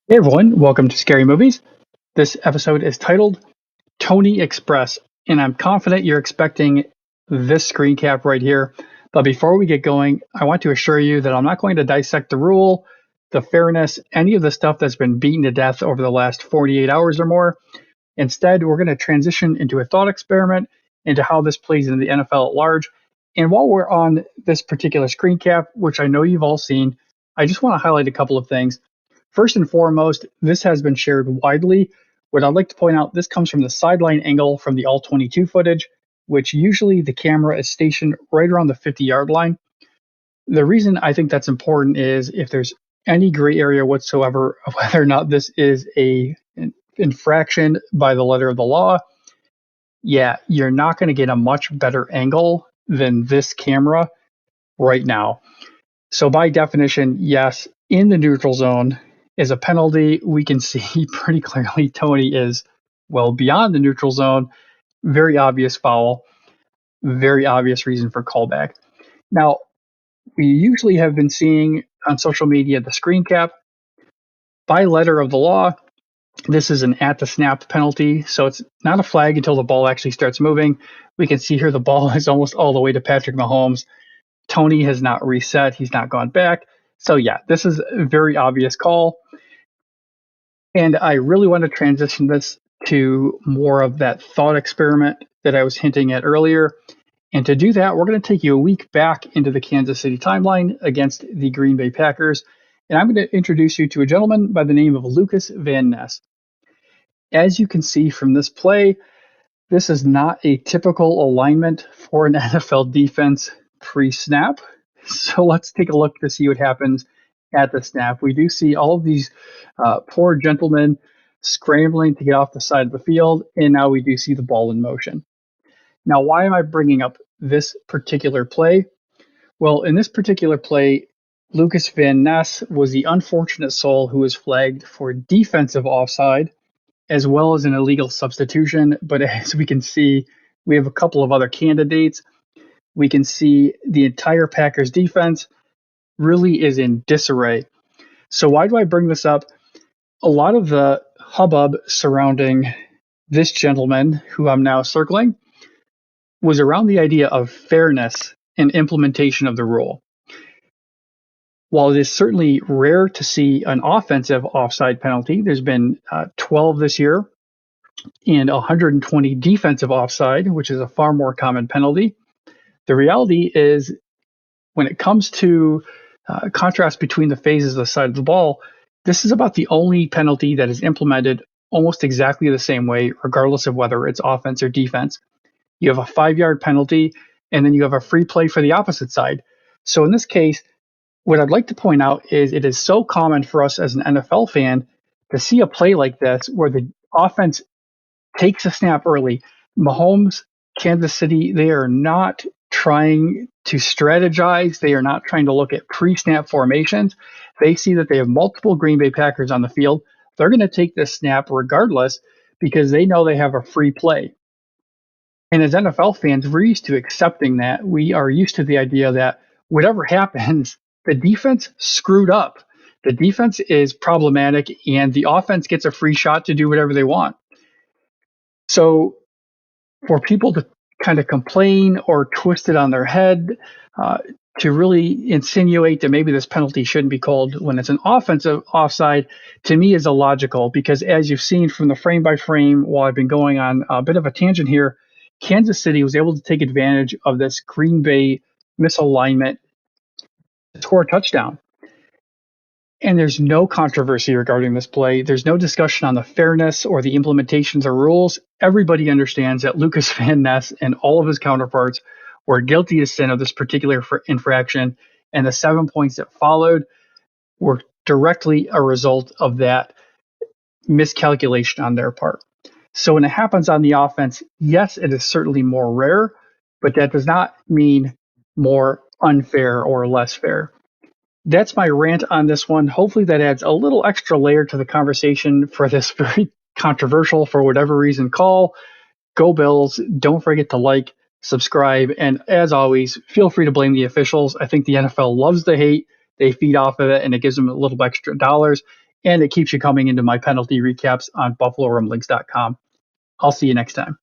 Hey everyone, welcome to Scary Movies. This episode is titled Toney Express, and I'm confident you're expecting this screen cap right here. But before we get going, I want to assure you that I'm not going to dissect the rule, the fairness, any of the stuff that's been beaten to death over the last 48 hours or more. Instead, we're going to transition into a thought experiment into how this plays in the NFL at large. And while we're on this particular screen cap, which I know you've all seen, I just want to highlight a couple of things. First and foremost, this has been shared widely. What I'd like to point out, this comes from the sideline angle from the All-22 footage, which usually the camera is stationed right around the 50-yard line. The reason I think that's important is if there's any gray area whatsoever of whether or not this is an infraction by the letter of the law, yeah, you're not going to get a much better angle than this camera right now. So by definition, yes, in the neutral zone is a penalty. We can see pretty clearly Toney is well beyond the neutral zone. Very obvious foul, very obvious reason for callback. Now, we usually have been seeing on social media the screen cap. By letter of the law, this is an at the snap penalty, so it's not a flag until the ball actually starts moving. We can see here the ball is almost all the way to Patrick Mahomes. Toney has not reset. He's not gone back. So yeah, this is a very obvious call. And I really want to transition this to more of that thought experiment that I was hinting at earlier. And to do that, we're going to take you a week back into the Kansas City timeline against the Green Bay Packers. And I'm going to introduce you to a gentleman by the name of Lucas Van Ness. As you can see from this play, this is not a typical alignment for an NFL defense pre-snap. So let's take a look to see what happens at the snap. We do see all of these poor gentlemen scrambling to get off the side of the field, and now we do see the ball in motion. Now, why am I bringing up this particular play? Well, in this particular play, Lucas Van Ness was the unfortunate soul who was flagged for defensive offside as well as an illegal substitution. But as we can see, we have a couple of other candidates. We can see the entire Packers defense really is in disarray. So, why do I bring this up? A lot of the hubbub surrounding this gentleman, who I'm now circling, was around the idea of fairness and implementation of the rule. While it is certainly rare to see an offensive offside penalty, there's been 12 this year and 120 defensive offside, which is a far more common penalty. The reality is, when it comes to contrast between the phases of the side of the ball, this is about the only penalty that is implemented almost exactly the same way, regardless of whether it's offense or defense. You have a 5-yard penalty, and then you have a free play for the opposite side. So in this case, what I'd like to point out is it is so common for us as an NFL fan to see a play like this where the offense takes a snap early. Mahomes, Kansas City, they are not trying to strategize. They are not trying to look at pre-snap formations. They see that they have multiple Green Bay Packers on the field. They're going to take this snap regardless because they know they have a free play. And as NFL fans, we're used to accepting that. We are used to the idea that whatever happens, the defense screwed up. The defense is problematic, and the offense gets a free shot to do whatever they want. So for people to kind of complain or twist it on their head, to really insinuate that maybe this penalty shouldn't be called when it's an offensive offside, to me is illogical because as you've seen from the frame by frame, while I've been going on a bit of a tangent here, Kansas City was able to take advantage of this Green Bay misalignment to score a touchdown. And there's no controversy regarding this play. There's no discussion on the fairness or the implementations or rules. Everybody understands that Lucas Van Ness and all of his counterparts were guilty as sin of this particular infraction, and the 7 points that followed were directly a result of that miscalculation on their part. So when it happens on the offense, yes, it is certainly more rare, but that does not mean more unfair or less fair. That's my rant on this one. Hopefully, that adds a little extra layer to the conversation for this very controversial, for whatever reason, call. Go Bills. Don't forget to like, subscribe, and as always, feel free to blame the officials. I think the NFL loves the hate. They feed off of it, and it gives them a little extra dollars. and it keeps you coming into my penalty recaps on BuffaloRumblings.com. I'll see you next time.